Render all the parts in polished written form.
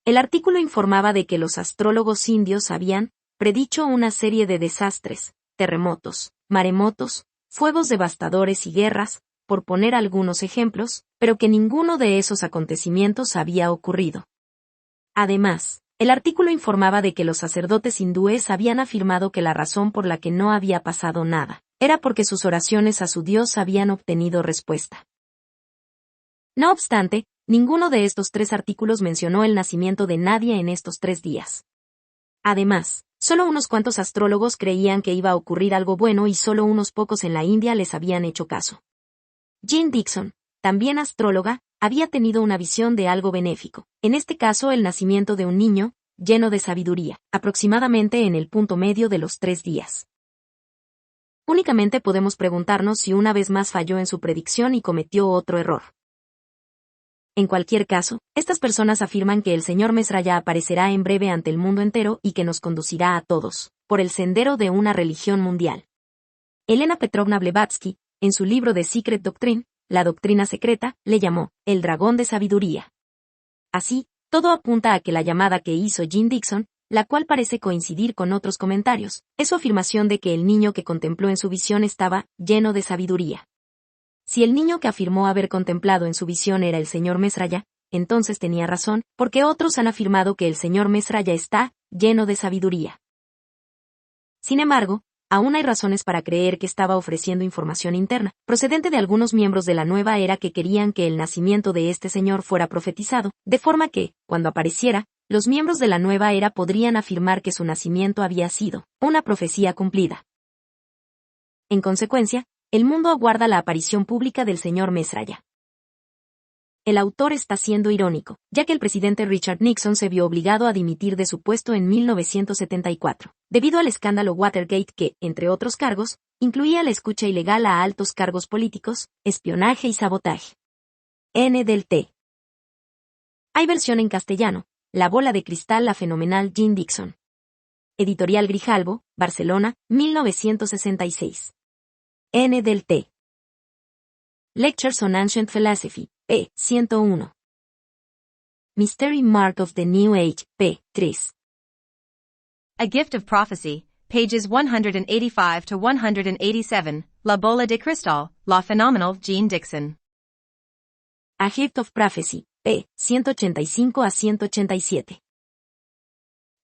El artículo informaba de que los astrólogos indios habían predicho una serie de desastres, terremotos, maremotos, fuegos devastadores y guerras, por poner algunos ejemplos, pero que ninguno de esos acontecimientos había ocurrido. Además, el artículo informaba de que los sacerdotes hindúes habían afirmado que la razón por la que no había pasado nada era porque sus oraciones a su Dios habían obtenido respuesta. No obstante, ninguno de estos 3 artículos mencionó el nacimiento de nadie en estos 3 días. Además, solo unos cuantos astrólogos creían que iba a ocurrir algo bueno y solo unos pocos en la India les habían hecho caso. Jean Dixon, también astróloga, había tenido una visión de algo benéfico, en este caso el nacimiento de un niño, lleno de sabiduría, aproximadamente en el punto medio de los 3 días. Únicamente podemos preguntarnos si una vez más falló en su predicción y cometió otro error. En cualquier caso, estas personas afirman que el señor Mesraya aparecerá en breve ante el mundo entero y que nos conducirá a todos, por el sendero de una religión mundial. Elena Petrovna Blavatsky, en su libro de Secret Doctrine, La doctrina secreta, le llamó el dragón de sabiduría. Así, todo apunta a que la llamada que hizo Jean Dixon, la cual parece coincidir con otros comentarios, es su afirmación de que el niño que contempló en su visión estaba lleno de sabiduría. Si el niño que afirmó haber contemplado en su visión era el señor Mesraya, entonces tenía razón, porque otros han afirmado que el señor Mesraya está lleno de sabiduría. Sin embargo, aún hay razones para creer que estaba ofreciendo información interna, procedente de algunos miembros de la nueva era que querían que el nacimiento de este señor fuera profetizado, de forma que, cuando apareciera, los miembros de la nueva era podrían afirmar que su nacimiento había sido una profecía cumplida. En consecuencia, el mundo aguarda la aparición pública del señor Mesraya. El autor está siendo irónico, ya que el presidente Richard Nixon se vio obligado a dimitir de su puesto en 1974, debido al escándalo Watergate que, entre otros cargos, incluía la escucha ilegal a altos cargos políticos, espionaje y sabotaje. N. del T. Hay versión en castellano, La bola de cristal, la fenomenal Jean Dixon. Editorial Grijalbo, Barcelona, 1966. N. del T. Lectures on Ancient Philosophy, p. 101. Mystery Mark of the New Age, p. 3. A Gift of Prophecy, pages 185 to 187, La Bola de Cristal, La Phenomenal Jean Dixon. A Gift of Prophecy, p. 185 a 187.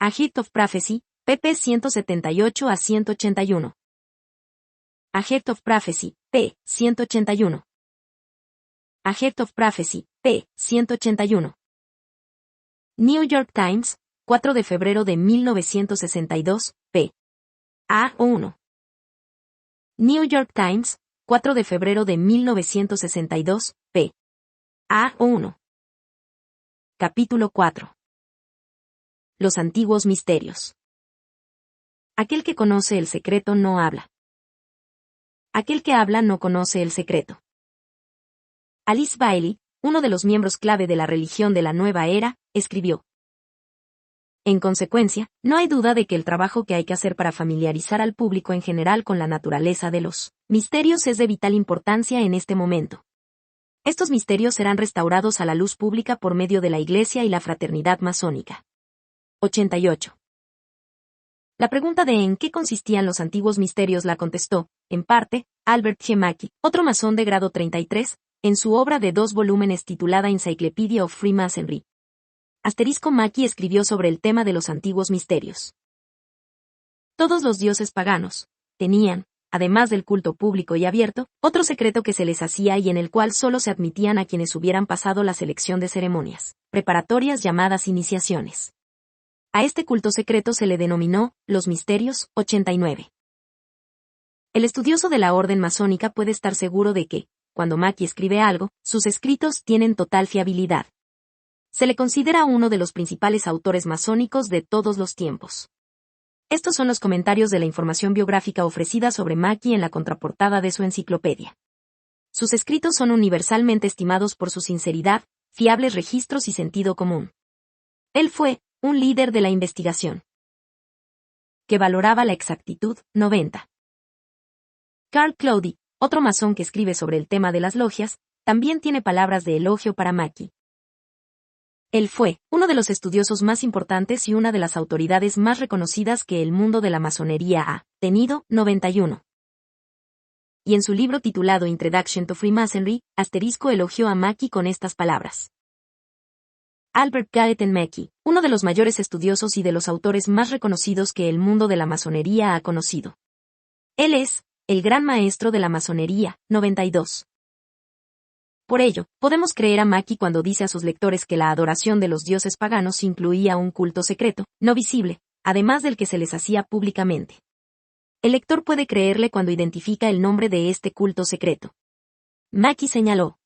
A Gift of Prophecy, pp. 178 a 181. A Gift of Prophecy, p. 181. A Gift of Prophecy, p. 181. New York Times, 4 de febrero de 1962, p. A1. New York Times, 4 de febrero de 1962, p. A1. Capítulo 4. Los antiguos misterios. Aquel que conoce el secreto no habla. Aquel que habla no conoce el secreto. Alice Bailey, uno de los miembros clave de la religión de la nueva era, escribió. En consecuencia, no hay duda de que el trabajo que hay que hacer para familiarizar al público en general con la naturaleza de los misterios es de vital importancia en este momento. Estos misterios serán restaurados a la luz pública por medio de la Iglesia y la fraternidad masónica. 88. La pregunta de en qué consistían los antiguos misterios la contestó, en parte, Albert G. Mackey, otro masón de grado 33, en su obra de 2 volúmenes titulada Encyclopedia of Freemasonry. Mackey escribió sobre el tema de los antiguos misterios. Todos los dioses paganos tenían, además del culto público y abierto, otro secreto que se les hacía y en el cual solo se admitían a quienes hubieran pasado la selección de ceremonias preparatorias llamadas iniciaciones. A este culto secreto se le denominó los misterios. 89. El estudioso de la orden masónica puede estar seguro de que, cuando Mackey escribe algo, sus escritos tienen total fiabilidad. Se le considera uno de los principales autores masónicos de todos los tiempos. Estos son los comentarios de la información biográfica ofrecida sobre Mackey en la contraportada de su enciclopedia. Sus escritos son universalmente estimados por su sinceridad, fiables registros y sentido común. Él fue un líder de la investigación que valoraba la exactitud. 90. Carl Claudy, otro masón que escribe sobre el tema de las logias, también tiene palabras de elogio para Mackey. Él fue uno de los estudiosos más importantes y una de las autoridades más reconocidas que el mundo de la masonería ha tenido. 91. Y en su libro titulado Introduction to Freemasonry, elogió a Mackey con estas palabras. Albert Gallatin Mackey, uno de los mayores estudiosos y de los autores más reconocidos que el mundo de la masonería ha conocido. Él es el gran maestro de la masonería. 92. Por ello, podemos creer a Mackey cuando dice a sus lectores que la adoración de los dioses paganos incluía un culto secreto, no visible, además del que se les hacía públicamente. El lector puede creerle cuando identifica el nombre de este culto secreto. Mackey señaló.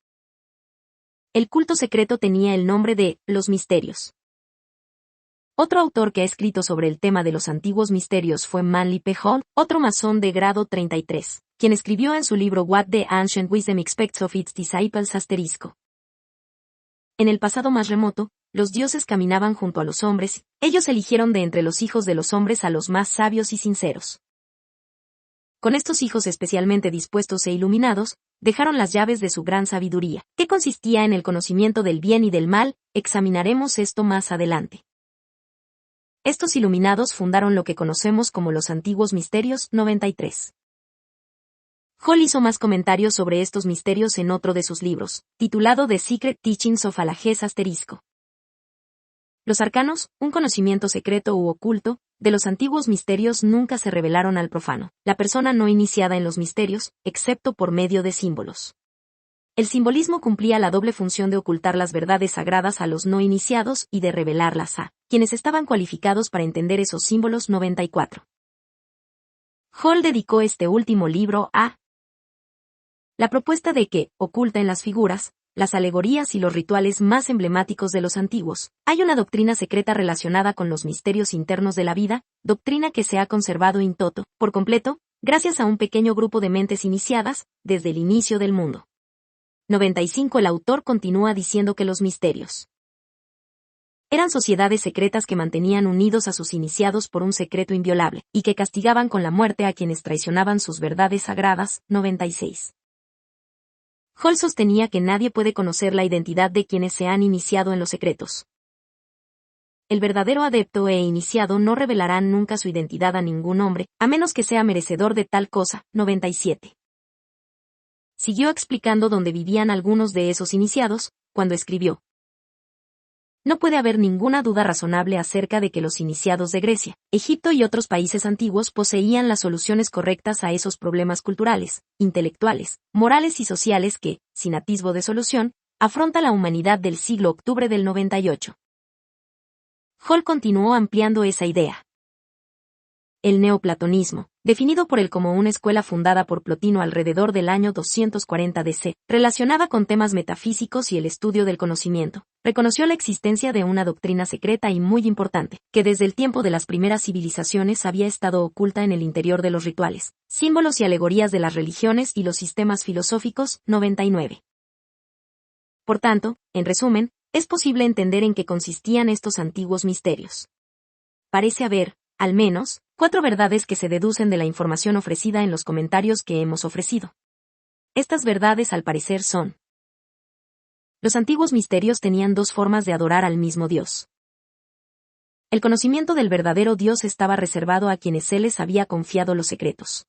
El culto secreto tenía el nombre de los misterios. Otro autor que ha escrito sobre el tema de los antiguos misterios fue Manly P. Hall, otro masón de grado 33, quien escribió en su libro What the Ancient Wisdom Expects of Its Disciples *. En el pasado más remoto, los dioses caminaban junto a los hombres, ellos eligieron de entre los hijos de los hombres a los más sabios y sinceros. Con estos hijos especialmente dispuestos e iluminados, dejaron las llaves de su gran sabiduría, que consistía en el conocimiento del bien y del mal. Examinaremos esto más adelante. Estos iluminados fundaron lo que conocemos como los antiguos misterios. 93. Hall hizo más comentarios sobre estos misterios en otro de sus libros, titulado The Secret Teachings of Alajes *. Los arcanos, un conocimiento secreto u oculto, de los antiguos misterios nunca se revelaron al profano, la persona no iniciada en los misterios, excepto por medio de símbolos. El simbolismo cumplía la doble función de ocultar las verdades sagradas a los no iniciados y de revelarlas a quienes estaban cualificados para entender esos símbolos. 94. Hall dedicó este último libro a la propuesta de que, oculta en las figuras, las alegorías y los rituales más emblemáticos de los antiguos, hay una doctrina secreta relacionada con los misterios internos de la vida, doctrina que se ha conservado in toto, por completo, gracias a un pequeño grupo de mentes iniciadas, desde el inicio del mundo. 95. El autor continúa diciendo que los misterios eran sociedades secretas que mantenían unidos a sus iniciados por un secreto inviolable, y que castigaban con la muerte a quienes traicionaban sus verdades sagradas. 96. Hall sostenía que nadie puede conocer la identidad de quienes se han iniciado en los secretos. El verdadero adepto e iniciado no revelarán nunca su identidad a ningún hombre, a menos que sea merecedor de tal cosa. 97. Siguió explicando dónde vivían algunos de esos iniciados, cuando escribió: no puede haber ninguna duda razonable acerca de que los iniciados de Grecia, Egipto y otros países antiguos poseían las soluciones correctas a esos problemas culturales, intelectuales, morales y sociales que, sin atisbo de solución, afronta la humanidad del siglo. Octubre del 98. Hall continuó ampliando esa idea. El neoplatonismo, definido por él como una escuela fundada por Plotino alrededor del año 240 DC, relacionada con temas metafísicos y el estudio del conocimiento, reconoció la existencia de una doctrina secreta y muy importante, que desde el tiempo de las primeras civilizaciones había estado oculta en el interior de los rituales, símbolos y alegorías de las religiones y los sistemas filosóficos. 99. Por tanto, en resumen, es posible entender en qué consistían estos antiguos misterios. Parece haber, al menos, 4 verdades que se deducen de la información ofrecida en los comentarios que hemos ofrecido. Estas verdades al parecer son: los antiguos misterios tenían 2 formas de adorar al mismo Dios. El conocimiento del verdadero Dios estaba reservado a quienes Él les había confiado los secretos.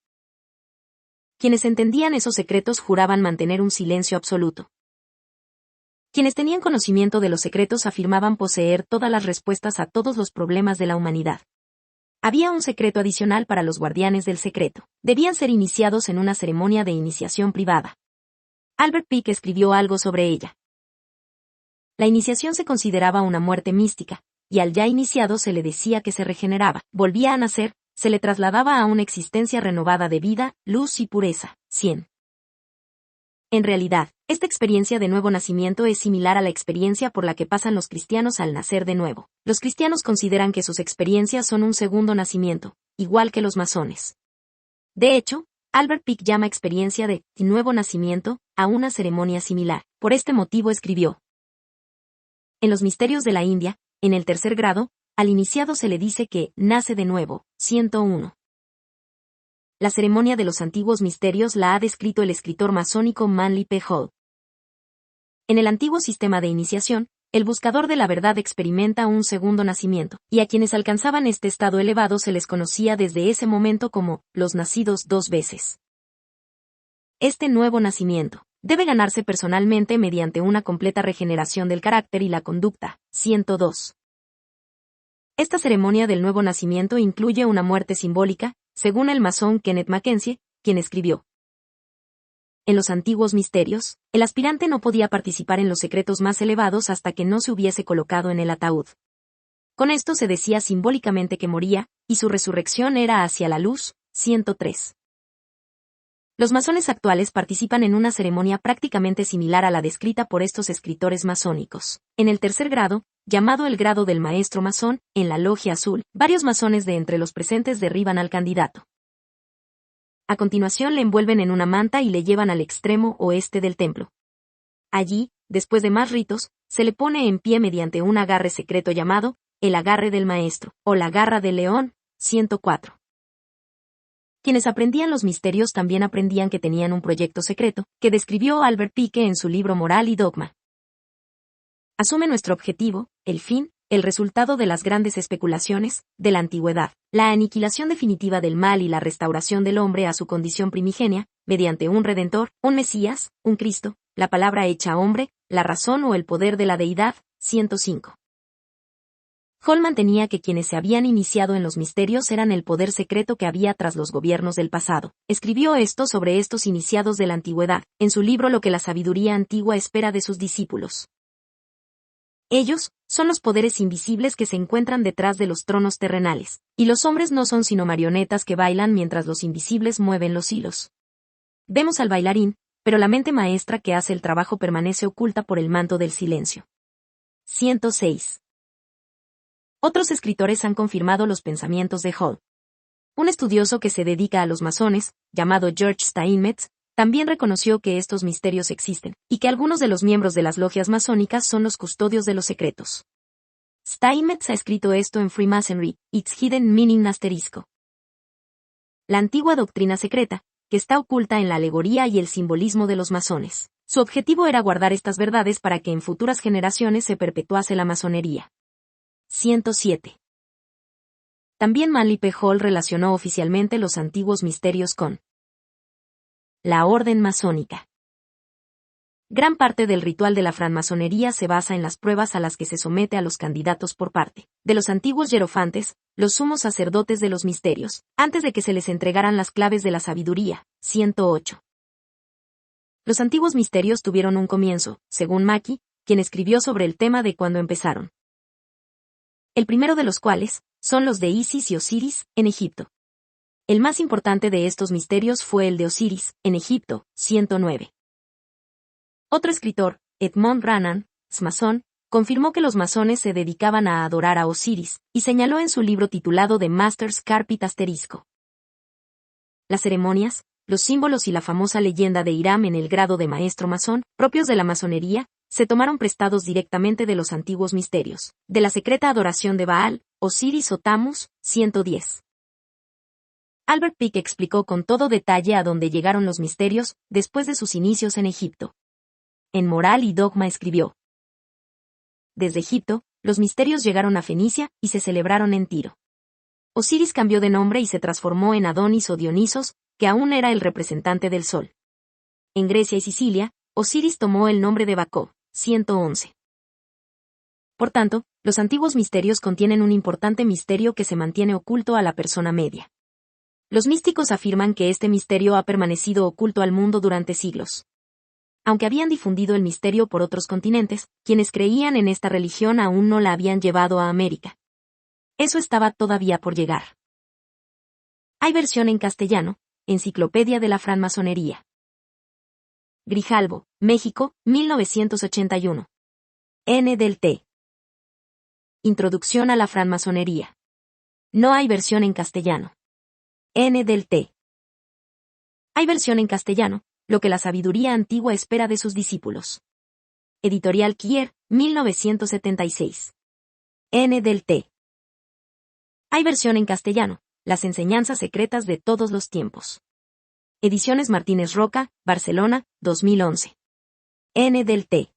Quienes entendían esos secretos juraban mantener un silencio absoluto. Quienes tenían conocimiento de los secretos afirmaban poseer todas las respuestas a todos los problemas de la humanidad. Había un secreto adicional para los guardianes del secreto. Debían ser iniciados en una ceremonia de iniciación privada. Albert Pike escribió algo sobre ella. La iniciación se consideraba una muerte mística, y al ya iniciado se le decía que se regeneraba, volvía a nacer, se le trasladaba a una existencia renovada de vida, luz y pureza. 100. En realidad, esta experiencia de nuevo nacimiento es similar a la experiencia por la que pasan los cristianos al nacer de nuevo. Los cristianos consideran que sus experiencias son un segundo nacimiento, igual que los masones. De hecho, Albert Pike llama experiencia de nuevo nacimiento a una ceremonia similar. Por este motivo escribió: en los misterios de la India, en el 3er grado, al iniciado se le dice que nace de nuevo. 101. La ceremonia de los antiguos misterios la ha descrito el escritor masónico Manly P. Hall. En el antiguo sistema de iniciación, el buscador de la verdad experimenta un segundo nacimiento, y a quienes alcanzaban este estado elevado se les conocía desde ese momento como los nacidos dos veces. Este nuevo nacimiento debe ganarse personalmente mediante una completa regeneración del carácter y la conducta. 102. Esta ceremonia del nuevo nacimiento incluye una muerte simbólica, según el masón Kenneth Mackenzie, quien escribió: en los antiguos misterios, el aspirante no podía participar en los secretos más elevados hasta que no se hubiese colocado en el ataúd. Con esto se decía simbólicamente que moría, y su resurrección era hacia la luz. 103. Los masones actuales participan en una ceremonia prácticamente similar a la descrita por estos escritores masónicos. En el tercer grado, llamado el grado del maestro masón, en la logia azul, varios masones de entre los presentes derriban al candidato. A continuación le envuelven en una manta y le llevan al extremo oeste del templo. Allí, después de más ritos, se le pone en pie mediante un agarre secreto llamado el agarre del maestro, o la garra del león. 104. Quienes aprendían los misterios también aprendían que tenían un proyecto secreto, que describió Albert Pike en su libro Moral y Dogma. Asume nuestro objetivo, el fin, el resultado de las grandes especulaciones de la antigüedad, la aniquilación definitiva del mal y la restauración del hombre a su condición primigenia, mediante un Redentor, un Mesías, un Cristo, la palabra hecha hombre, la razón o el poder de la deidad. 105. Hall mantenía que quienes se habían iniciado en los misterios eran el poder secreto que había tras los gobiernos del pasado. Escribió esto sobre estos iniciados de la antigüedad, en su libro Lo que la sabiduría antigua espera de sus discípulos. Ellos son los poderes invisibles que se encuentran detrás de los tronos terrenales, y los hombres no son sino marionetas que bailan mientras los invisibles mueven los hilos. Vemos al bailarín, pero la mente maestra que hace el trabajo permanece oculta por el manto del silencio. 106. Otros escritores han confirmado los pensamientos de Hall. Un estudioso que se dedica a los masones, llamado George Steinmetz, también reconoció que estos misterios existen, y que algunos de los miembros de las logias masónicas son los custodios de los secretos. Steinmetz ha escrito esto en Freemasonry, Its Hidden Meaning ***. La antigua doctrina secreta, que está oculta en la alegoría y el simbolismo de los masones. Su objetivo era guardar estas verdades para que en futuras generaciones se perpetuase la masonería. 107. También Manly P. Hall relacionó oficialmente los antiguos misterios con la orden masónica. Gran parte del ritual de la francmasonería se basa en las pruebas a las que se somete a los candidatos por parte de los antiguos hierofantes, los sumos sacerdotes de los misterios, antes de que se les entregaran las claves de la sabiduría. 108. Los antiguos misterios tuvieron un comienzo, según Mackie, quien escribió sobre el tema de cuando empezaron. El primero de los cuales son los de Isis y Osiris, en Egipto. El más importante de estos misterios fue el de Osiris, en Egipto. 109. Otro escritor, Edmond Rannan, masón, confirmó que los masones se dedicaban a adorar a Osiris, y señaló en su libro titulado The Master's Carpet ***. Las ceremonias, los símbolos y la famosa leyenda de Hiram en el grado de maestro masón, propios de la masonería, se tomaron prestados directamente de los antiguos misterios, de la secreta adoración de Baal, Osiris o Tammuz. 110. Albert Pike explicó con todo detalle a dónde llegaron los misterios, después de sus inicios en Egipto. En Moral y Dogma escribió: desde Egipto, los misterios llegaron a Fenicia y se celebraron en Tiro. Osiris cambió de nombre y se transformó en Adonis o Dionisos, que aún era el representante del sol. En Grecia y Sicilia, Osiris tomó el nombre de Bacó. 111. Por tanto, los antiguos misterios contienen un importante misterio que se mantiene oculto a la persona media. Los místicos afirman que este misterio ha permanecido oculto al mundo durante siglos. Aunque habían difundido el misterio por otros continentes, quienes creían en esta religión aún no la habían llevado a América. Eso estaba todavía por llegar. Hay versión en castellano, Enciclopedia de la Francmasonería. Grijalbo, México, 1981. N. del T. Introducción a la francmasonería. No hay versión en castellano. N. del T. Hay versión en castellano, Lo que la sabiduría antigua espera de sus discípulos. Editorial Kier, 1976. N. del T. Hay versión en castellano, Las enseñanzas secretas de todos los tiempos. Ediciones Martínez Roca, Barcelona, 2011. N. del T.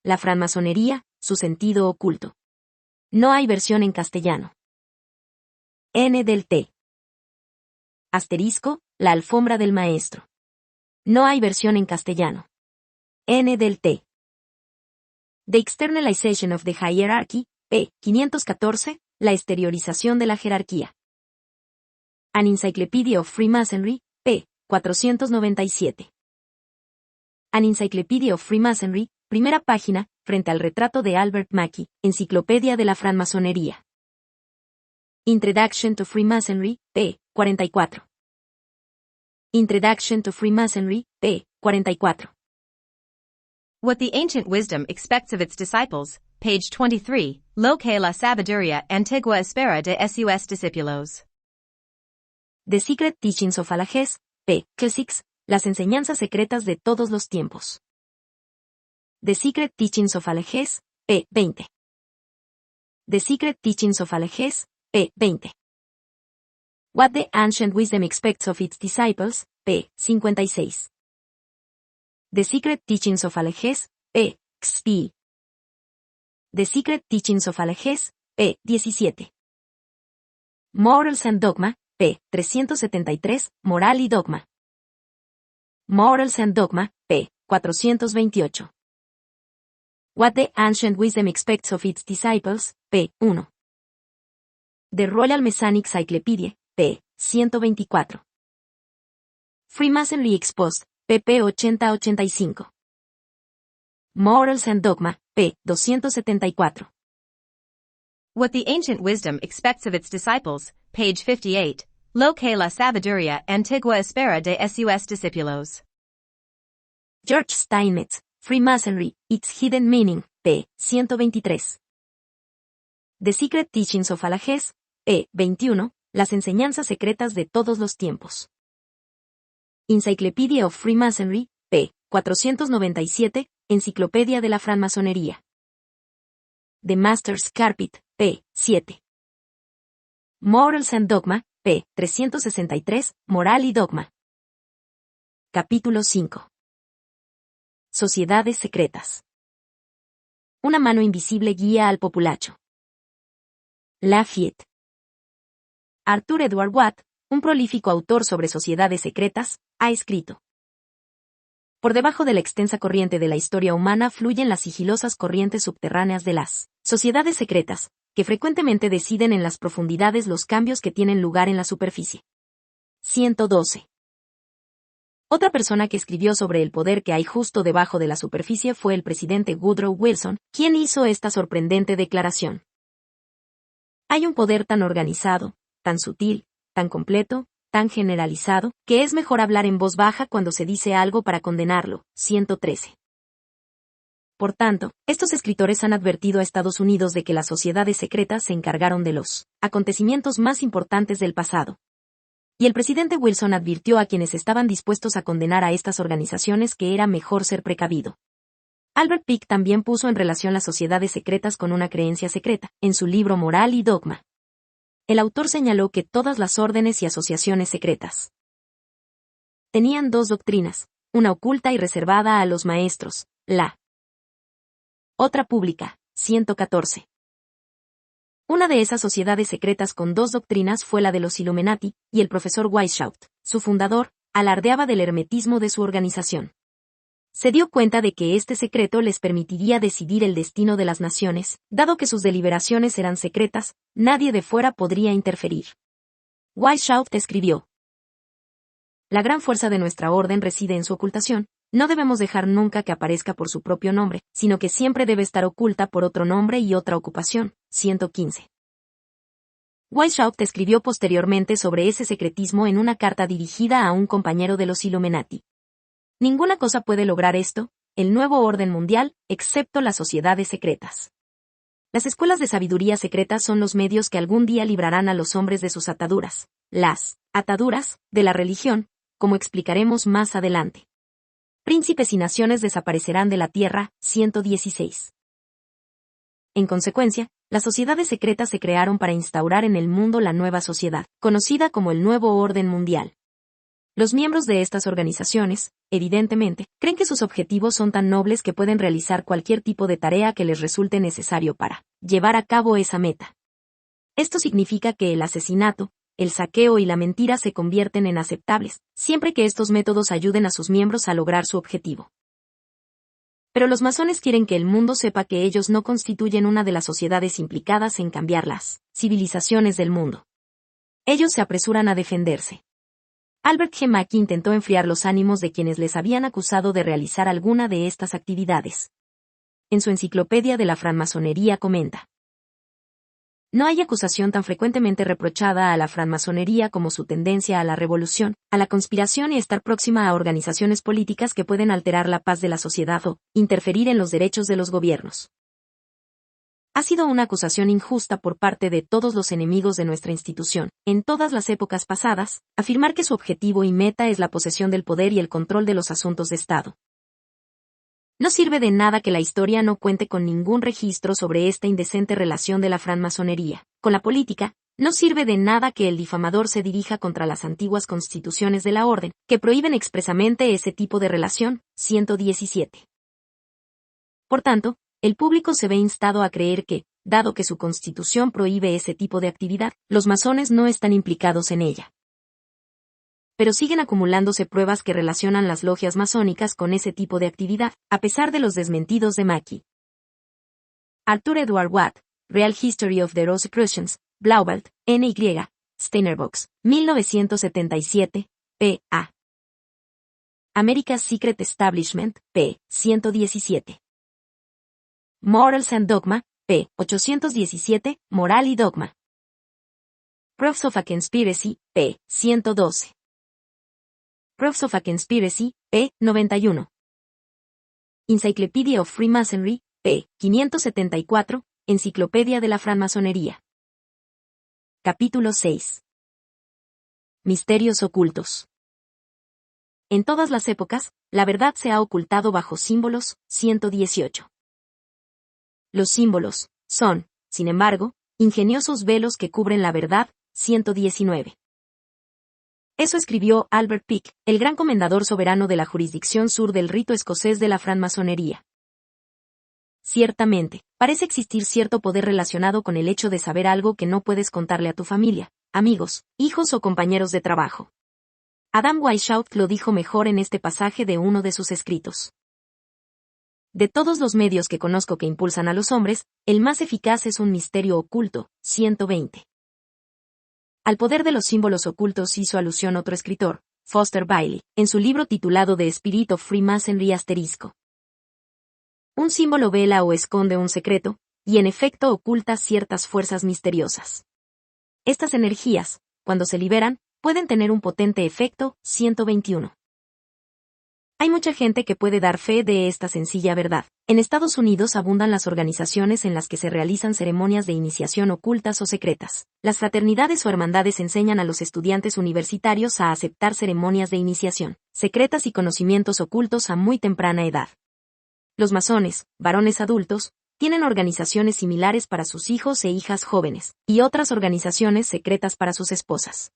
La francmasonería, su sentido oculto. No hay versión en castellano. N del T. Asterisco, la alfombra del maestro. No hay versión en castellano. N del T. The Externalization of the Hierarchy, p. 514, la exteriorización de la jerarquía. An Encyclopedia of Freemasonry, p. 497. An Encyclopedia of Freemasonry, primera página, frente al retrato de Albert Mackey, Enciclopedia de la Francmasonería. Introduction to Freemasonry, p. 44. Introduction to Freemasonry, p. 44. What the Ancient Wisdom Expects of Its Disciples, page 23, Lo que la sabiduría antigua espera de sus discípulos. The Secret Teachings of Alajes, p. 6, las enseñanzas secretas de todos los tiempos. The Secret Teachings of Alajes, p. 20. The Secret Teachings of Alajes, p. 20. What the Ancient Wisdom Expects of Its Disciples, p. 56. The Secret Teachings of Alajes, p. XP. The Secret Teachings of Alajes, p. 17. Morals and Dogma, p. 373, Moral y Dogma. Morals and Dogma, p. 428. What the Ancient Wisdom Expects of Its Disciples, p. 1. The Royal Masonic Cyclopedia, p. 124. Freemasonry Exposed, pp. 80-85. Morals and Dogma, p. 274. What the Ancient Wisdom Expects of Its Disciples, page 58, Lo que la sabiduría antigua espera de sus discípulos. George Steinmetz, Freemasonry, Its Hidden Meaning, p. 123. The Secret Teachings of Alajes, p. 21, las enseñanzas secretas de todos los tiempos. Encyclopedia of Freemasonry, p. 497, Enciclopedia de la Francmasonería. The Master's Carpet, p. 7. Morals and Dogma, p. 363, Moral y Dogma. Capítulo 5. Sociedades secretas. Una mano invisible guía al populacho. Lafayette. Arthur Edward Watt, un prolífico autor sobre sociedades secretas, ha escrito: por debajo de la extensa corriente de la historia humana fluyen las sigilosas corrientes subterráneas de las sociedades secretas, que frecuentemente deciden en las profundidades los cambios que tienen lugar en la superficie. 112. Otra persona que escribió sobre el poder que hay justo debajo de la superficie fue el presidente Woodrow Wilson, quien hizo esta sorprendente declaración: hay un poder tan organizado, tan sutil, tan completo, tan generalizado, que es mejor hablar en voz baja cuando se dice algo para condenarlo. 113. Por tanto, estos escritores han advertido a Estados Unidos de que las sociedades secretas se encargaron de los acontecimientos más importantes del pasado. Y el presidente Wilson advirtió a quienes estaban dispuestos a condenar a estas organizaciones que era mejor ser precavido. Albert Pike también puso en relación las sociedades secretas con una creencia secreta, en su libro Moral y Dogma. El autor señaló que todas las órdenes y asociaciones secretas tenían dos doctrinas, una oculta y reservada a los maestros, la otra pública. 114. Una de esas sociedades secretas con dos doctrinas fue la de los Illuminati, y el profesor Weishaupt, su fundador, alardeaba del hermetismo de su organización. Se dio cuenta de que este secreto les permitiría decidir el destino de las naciones, dado que sus deliberaciones eran secretas, nadie de fuera podría interferir. Weishaupt escribió: la gran fuerza de nuestra orden reside en su ocultación, no debemos dejar nunca que aparezca por su propio nombre, sino que siempre debe estar oculta por otro nombre y otra ocupación. 115. Weishaupt escribió posteriormente sobre ese secretismo en una carta dirigida a un compañero de los Illuminati. Ninguna cosa puede lograr esto, el nuevo orden mundial, excepto las sociedades secretas. Las escuelas de sabiduría secretas son los medios que algún día librarán a los hombres de sus ataduras, las ataduras de la religión, como explicaremos más adelante. Príncipes y naciones desaparecerán de la tierra. 116. En consecuencia, las sociedades secretas se crearon para instaurar en el mundo la nueva sociedad, conocida como el nuevo orden mundial. Los miembros de estas organizaciones, evidentemente, creen que sus objetivos son tan nobles que pueden realizar cualquier tipo de tarea que les resulte necesario para llevar a cabo esa meta. Esto significa que el asesinato, el saqueo y la mentira se convierten en aceptables, siempre que estos métodos ayuden a sus miembros a lograr su objetivo. Pero los masones quieren que el mundo sepa que ellos no constituyen una de las sociedades implicadas en cambiar las civilizaciones del mundo. Ellos se apresuran a defenderse. Albert G. Mackey intentó enfriar los ánimos de quienes les habían acusado de realizar alguna de estas actividades. En su enciclopedia de la francmasonería comenta: no hay acusación tan frecuentemente reprochada a la francmasonería como su tendencia a la revolución, a la conspiración y estar próxima a organizaciones políticas que pueden alterar la paz de la sociedad o interferir en los derechos de los gobiernos. Ha sido una acusación injusta por parte de todos los enemigos de nuestra institución, en todas las épocas pasadas, afirmar que su objetivo y meta es la posesión del poder y el control de los asuntos de Estado. No sirve de nada que la historia no cuente con ningún registro sobre esta indecente relación de la francmasonería con la política. No sirve de nada que el difamador se dirija contra las antiguas constituciones de la orden, que prohíben expresamente ese tipo de relación. 117. Por tanto, el público se ve instado a creer que, dado que su constitución prohíbe ese tipo de actividad, los masones no están implicados en ella. Pero siguen acumulándose pruebas que relacionan las logias masónicas con ese tipo de actividad, a pesar de los desmentidos de Mackey. Arthur Edward Watt, Real History of the Rosicrucians, Blauvelt, N.Y., Steinerbox, 1977, p.a. America's Secret Establishment, p. 117. Morals and Dogma, p. 817, Moral y Dogma. Proofs of a Conspiracy, p. 112. Proofs of a Conspiracy, p. 91. Encyclopedia of Freemasonry, p. 574, Enciclopedia de la Francmasonería. Capítulo 6. Misterios ocultos. En todas las épocas, la verdad se ha ocultado bajo símbolos. 118. Los símbolos son, sin embargo, ingeniosos velos que cubren la verdad. 119. Eso escribió Albert Pike, el gran comendador soberano de la jurisdicción sur del rito escocés de la francmasonería. Ciertamente, parece existir cierto poder relacionado con el hecho de saber algo que no puedes contarle a tu familia, amigos, hijos o compañeros de trabajo. Adam Weishaupt lo dijo mejor en este pasaje de uno de sus escritos. De todos los medios que conozco que impulsan a los hombres, el más eficaz es un misterio oculto. 120. Al poder de los símbolos ocultos hizo alusión otro escritor, Foster Bailey, en su libro titulado The Spirit of Freemasonry **. Un símbolo vela o esconde un secreto, y en efecto oculta ciertas fuerzas misteriosas. Estas energías, cuando se liberan, pueden tener un potente efecto. 121. Hay mucha gente que puede dar fe de esta sencilla verdad. En Estados Unidos abundan las organizaciones en las que se realizan ceremonias de iniciación ocultas o secretas. Las fraternidades o hermandades enseñan a los estudiantes universitarios a aceptar ceremonias de iniciación secretas y conocimientos ocultos a muy temprana edad. Los masones, varones adultos, tienen organizaciones similares para sus hijos e hijas jóvenes, y otras organizaciones secretas para sus esposas.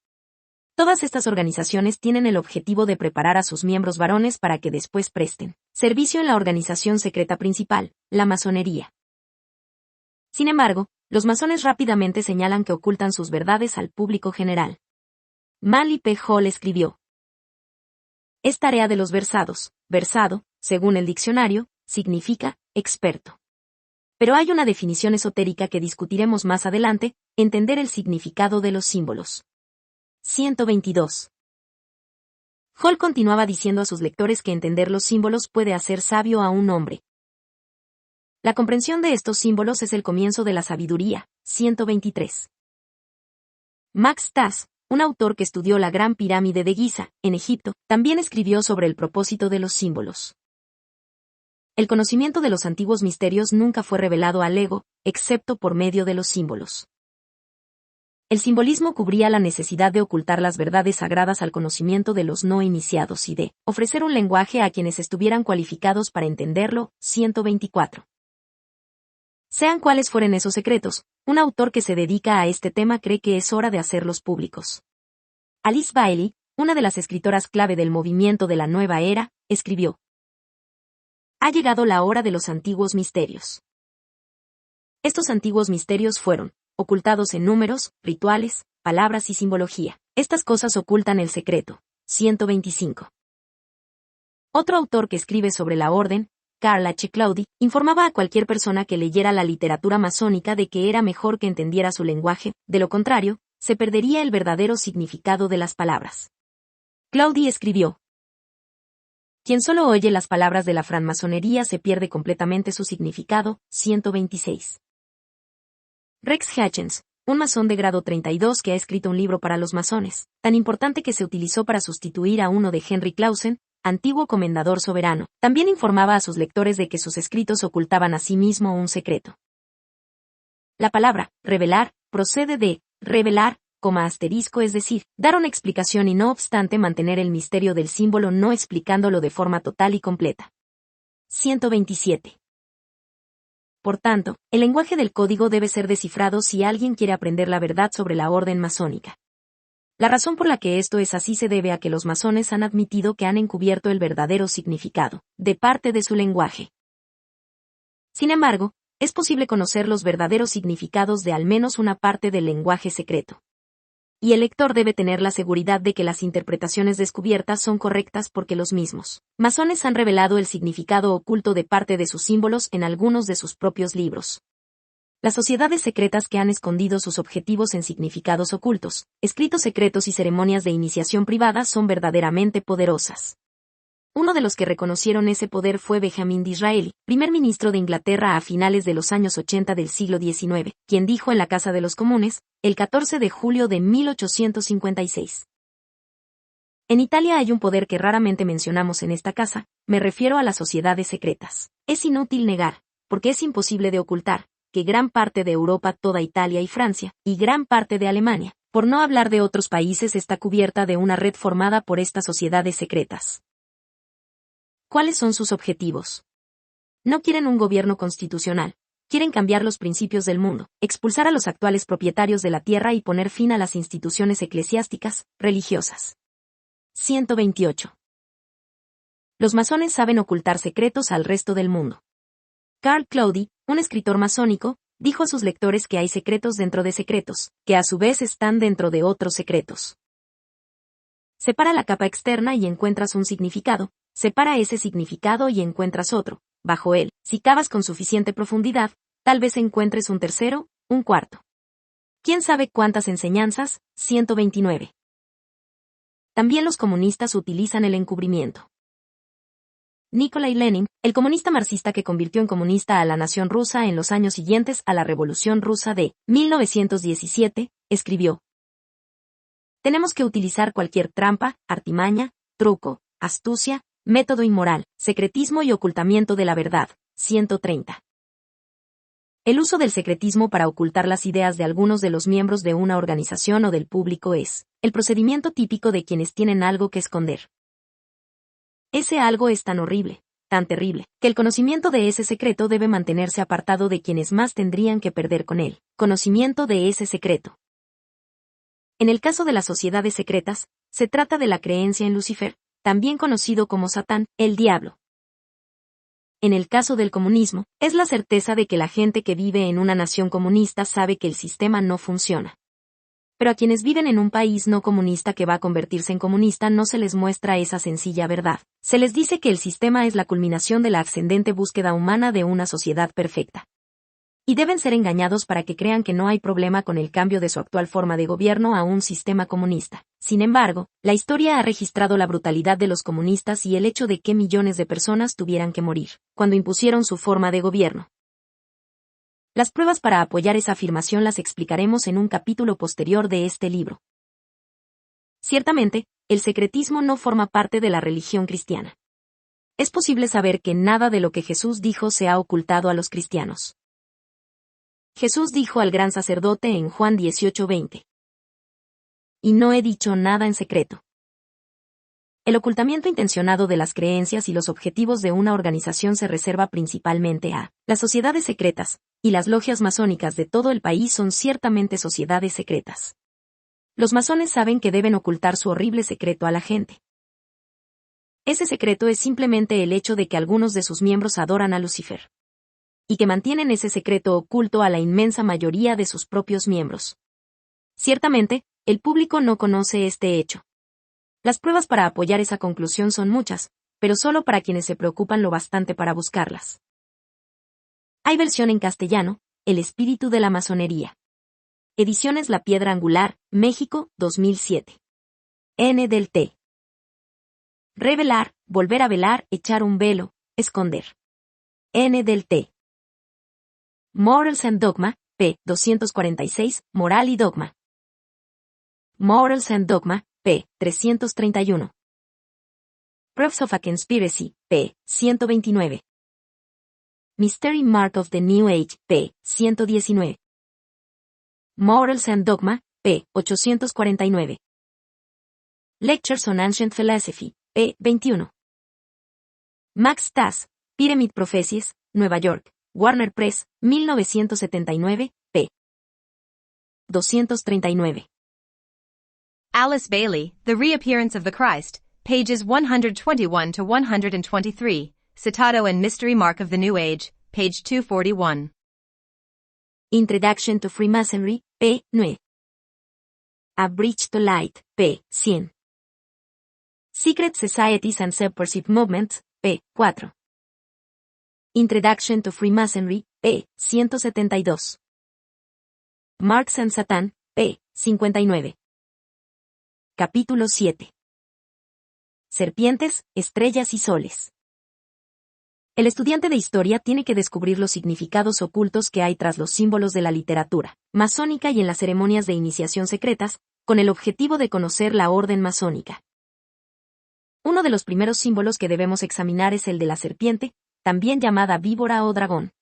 Todas estas organizaciones tienen el objetivo de preparar a sus miembros varones para que después presten servicio en la organización secreta principal, la masonería. Sin embargo, los masones rápidamente señalan que ocultan sus verdades al público general. Manly P. Hall escribió: es tarea de los versados. Versado, según el diccionario, significa experto. Pero hay una definición esotérica que discutiremos más adelante: entender el significado de los símbolos. 122. Hall continuaba diciendo a sus lectores que entender los símbolos puede hacer sabio a un hombre. La comprensión de estos símbolos es el comienzo de la sabiduría. 123. Max Tass, un autor que estudió la Gran Pirámide de Giza, en Egipto, también escribió sobre el propósito de los símbolos. El conocimiento de los antiguos misterios nunca fue revelado al ego, excepto por medio de los símbolos. El simbolismo cubría la necesidad de ocultar las verdades sagradas al conocimiento de los no iniciados y de ofrecer un lenguaje a quienes estuvieran cualificados para entenderlo. 124. Sean cuales fueren esos secretos, un autor que se dedica a este tema cree que es hora de hacerlos públicos. Alice Bailey, una de las escritoras clave del movimiento de la nueva era, escribió: "Ha llegado la hora de los antiguos misterios". Estos antiguos misterios fueron ocultados en números, rituales, palabras y simbología. Estas cosas ocultan el secreto. 125. Otro autor que escribe sobre la orden, Carl H. Claudy, informaba a cualquier persona que leyera la literatura masónica de que era mejor que entendiera su lenguaje, de lo contrario, se perdería el verdadero significado de las palabras. Claudy escribió: "Quien solo oye las palabras de la francmasonería se pierde completamente su significado". 126. Rex Hutchins, un masón de grado 32 que ha escrito un libro para los masones, tan importante que se utilizó para sustituir a uno de Henry Clausen, antiguo comendador soberano, también informaba a sus lectores de que sus escritos ocultaban a sí mismo un secreto. La palabra revelar procede de revelar, asterisco, es decir, dar una explicación y no obstante mantener el misterio del símbolo no explicándolo de forma total y completa. 127. Por tanto, el lenguaje del código debe ser descifrado si alguien quiere aprender la verdad sobre la orden masónica. La razón por la que esto es así se debe a que los masones han admitido que han encubierto el verdadero significado, de parte de su lenguaje. Sin embargo, es posible conocer los verdaderos significados de al menos una parte del lenguaje secreto. Y el lector debe tener la seguridad de que las interpretaciones descubiertas son correctas porque los mismos masones han revelado el significado oculto de parte de sus símbolos en algunos de sus propios libros. Las sociedades secretas que han escondido sus objetivos en significados ocultos, escritos secretos y ceremonias de iniciación privadas son verdaderamente poderosas. Uno de los que reconocieron ese poder fue Benjamin Disraeli, primer ministro de Inglaterra a finales de los años 80 del siglo XIX, quien dijo en la Casa de los Comunes, el 14 de julio de 1856. En Italia hay un poder que raramente mencionamos en esta casa, me refiero a las sociedades secretas. Es inútil negar, porque es imposible de ocultar, que gran parte de Europa, toda Italia y Francia, y gran parte de Alemania, por no hablar de otros países, está cubierta de una red formada por estas sociedades secretas. ¿Cuáles son sus objetivos? No quieren un gobierno constitucional, quieren cambiar los principios del mundo, expulsar a los actuales propietarios de la tierra y poner fin a las instituciones eclesiásticas, religiosas. 128. Los masones saben ocultar secretos al resto del mundo. Carl Claudy, un escritor masónico, dijo a sus lectores que hay secretos dentro de secretos, que a su vez están dentro de otros secretos. Separa la capa externa y encuentras un significado, separa ese significado y encuentras otro, bajo él, si cavas con suficiente profundidad, tal vez encuentres un tercero, un cuarto. ¿Quién sabe cuántas enseñanzas? 129. También los comunistas utilizan el encubrimiento. Nikolai Lenin, el comunista marxista que convirtió en comunista a la nación rusa en los años siguientes a la Revolución Rusa de 1917, escribió: "Tenemos que utilizar cualquier trampa, artimaña, truco, astucia, método inmoral, secretismo y ocultamiento de la verdad". 130. El uso del secretismo para ocultar las ideas de algunos de los miembros de una organización o del público es el procedimiento típico de quienes tienen algo que esconder. Ese algo es tan horrible, tan terrible, que el conocimiento de ese secreto debe mantenerse apartado de quienes más tendrían que perder con él. Conocimiento de ese secreto. En el caso de las sociedades secretas, se trata de la creencia en Lucifer, también conocido como Satán, el diablo. En el caso del comunismo, es la certeza de que la gente que vive en una nación comunista sabe que el sistema no funciona. Pero a quienes viven en un país no comunista que va a convertirse en comunista no se les muestra esa sencilla verdad. Se les dice que el sistema es la culminación de la ascendente búsqueda humana de una sociedad perfecta. Y deben ser engañados para que crean que no hay problema con el cambio de su actual forma de gobierno a un sistema comunista. Sin embargo, la historia ha registrado la brutalidad de los comunistas y el hecho de que millones de personas tuvieran que morir cuando impusieron su forma de gobierno. Las pruebas para apoyar esa afirmación las explicaremos en un capítulo posterior de este libro. Ciertamente, el secretismo no forma parte de la religión cristiana. Es posible saber que nada de lo que Jesús dijo se ha ocultado a los cristianos. Jesús dijo al gran sacerdote en Juan 18:20: "Y no he dicho nada en secreto". El ocultamiento intencionado de las creencias y los objetivos de una organización se reserva principalmente a las sociedades secretas, y las logias masónicas de todo el país son ciertamente sociedades secretas. Los masones saben que deben ocultar su horrible secreto a la gente. Ese secreto es simplemente el hecho de que algunos de sus miembros adoran a Lucifer. Y que mantienen ese secreto oculto a la inmensa mayoría de sus propios miembros. Ciertamente, el público no conoce este hecho. Las pruebas para apoyar esa conclusión son muchas, pero solo para quienes se preocupan lo bastante para buscarlas. Hay versión en castellano, El espíritu de la masonería. Ediciones La Piedra Angular, México, 2007. N. del T. Revelar, volver a velar, echar un velo, esconder. N. del T. Morals and Dogma, p. 246, Moral y Dogma. Morals and Dogma, p. 331. Proofs of a Conspiracy, p. 129. Mystery Mark of the New Age, p. 119. Morals and Dogma, p. 849. Lectures on Ancient Philosophy, p. 21. Max Tass, Pyramid Prophecies, Nueva York, Warner Press, 1979, p. 239. Alice Bailey, The Reappearance of the Christ, pages 121 to 123, Citato and Mystery Mark of the New Age, page 241. Introduction to Freemasonry, p. 9. A Bridge to Light, p. 100. Secret Societies and Subversive Movements, p. 4. Introduction to Freemasonry, p. 172. Marx and Satan, p. 59. Capítulo 7. Serpientes, estrellas y soles. El estudiante de historia tiene que descubrir los significados ocultos que hay tras los símbolos de la literatura masónica y en las ceremonias de iniciación secretas, con el objetivo de conocer la orden masónica. Uno de los primeros símbolos que debemos examinar es el de la serpiente, también llamada víbora o dragón.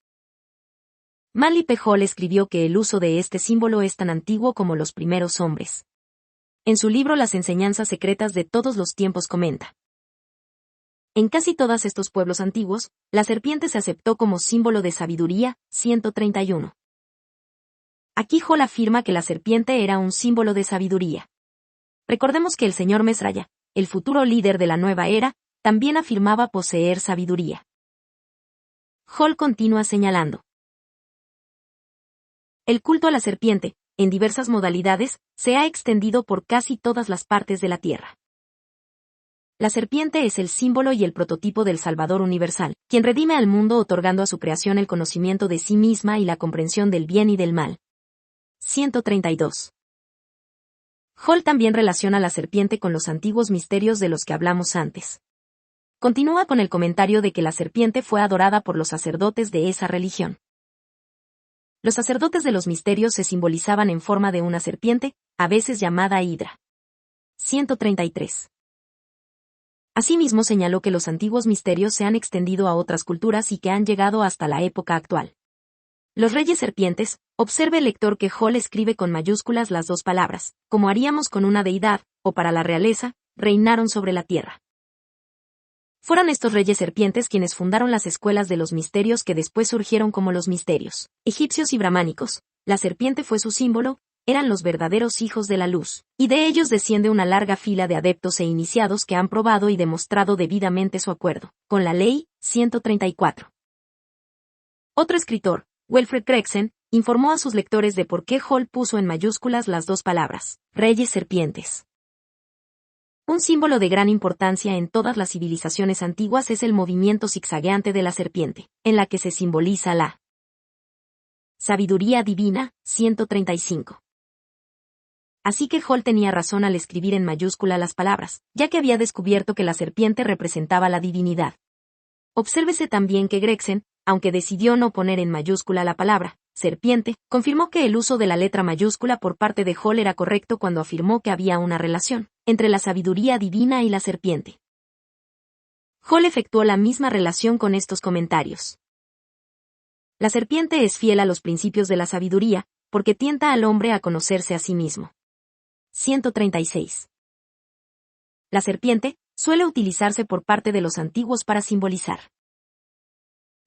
Manly P. Hall escribió que el uso de este símbolo es tan antiguo como los primeros hombres. En su libro Las enseñanzas secretas de todos los tiempos comenta: en casi todos estos pueblos antiguos, la serpiente se aceptó como símbolo de sabiduría, 131. Aquí Hall afirma que la serpiente era un símbolo de sabiduría. Recordemos que el señor Mesraya, el futuro líder de la nueva era, también afirmaba poseer sabiduría. Hall continúa señalando: el culto a la serpiente, en diversas modalidades, se ha extendido por casi todas las partes de la Tierra. La serpiente es el símbolo y el prototipo del Salvador universal, quien redime al mundo otorgando a su creación el conocimiento de sí misma y la comprensión del bien y del mal. 132. Hall también relaciona la serpiente con los antiguos misterios de los que hablamos antes. Continúa con el comentario de que la serpiente fue adorada por los sacerdotes de esa religión. Los sacerdotes de los misterios se simbolizaban en forma de una serpiente, a veces llamada hidra. 133. Asimismo señaló que los antiguos misterios se han extendido a otras culturas y que han llegado hasta la época actual. Los reyes serpientes, observe el lector que Hall escribe con mayúsculas las dos palabras, como haríamos con una deidad, o para la realeza, reinaron sobre la tierra. Fueron estos reyes serpientes quienes fundaron las escuelas de los misterios que después surgieron como los misterios egipcios y brahmánicos. La serpiente fue su símbolo, eran los verdaderos hijos de la luz, y de ellos desciende una larga fila de adeptos e iniciados que han probado y demostrado debidamente su acuerdo con la ley. 134. Otro escritor, Wilfred Gregson, informó a sus lectores de por qué Hall puso en mayúsculas las dos palabras, reyes serpientes. Un símbolo de gran importancia en todas las civilizaciones antiguas es el movimiento zigzagueante de la serpiente, en la que se simboliza la sabiduría divina. 135. Así que Hall tenía razón al escribir en mayúscula las palabras, ya que había descubierto que la serpiente representaba la divinidad. Obsérvese también que Gregson, aunque decidió no poner en mayúscula la palabra serpiente, confirmó que el uso de la letra mayúscula por parte de Hall era correcto cuando afirmó que había una relación entre la sabiduría divina y la serpiente. Hall efectuó la misma relación con estos comentarios. La serpiente es fiel a los principios de la sabiduría, porque tienta al hombre a conocerse a sí mismo. 136. La serpiente suele utilizarse por parte de los antiguos para simbolizar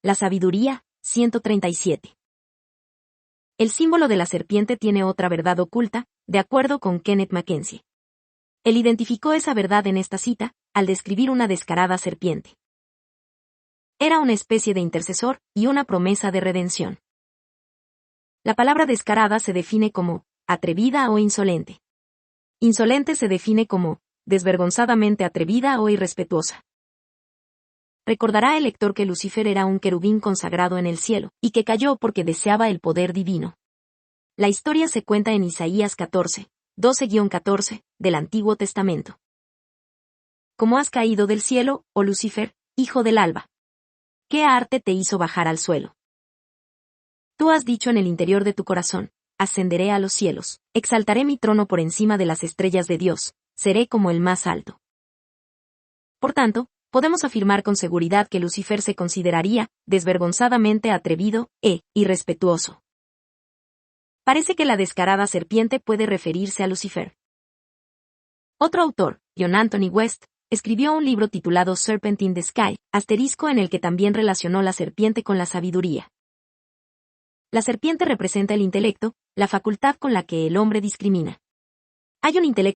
la sabiduría. 137. El símbolo de la serpiente tiene otra verdad oculta, de acuerdo con Kenneth Mackenzie. Él identificó esa verdad en esta cita, al describir una descarada serpiente. Era una especie de intercesor y una promesa de redención. La palabra descarada se define como atrevida o insolente. Insolente se define como desvergonzadamente atrevida o irrespetuosa. Recordará el lector que Lucifer era un querubín consagrado en el cielo, y que cayó porque deseaba el poder divino. La historia se cuenta en Isaías 14, 12-14, del Antiguo Testamento. ¿Cómo has caído del cielo, oh Lucifer, hijo del alba? ¿Qué arte te hizo bajar al suelo? Tú has dicho en el interior de tu corazón, ascenderé a los cielos, exaltaré mi trono por encima de las estrellas de Dios, seré como el más alto. Por tanto, podemos afirmar con seguridad que Lucifer se consideraría desvergonzadamente atrevido e irrespetuoso. Parece que la descarada serpiente puede referirse a Lucifer. Otro autor, John Anthony West, escribió un libro titulado Serpent in the Sky, asterisco, en el que también relacionó la serpiente con la sabiduría. La serpiente representa el intelecto, la facultad con la que el hombre discrimina. Hay un intelecto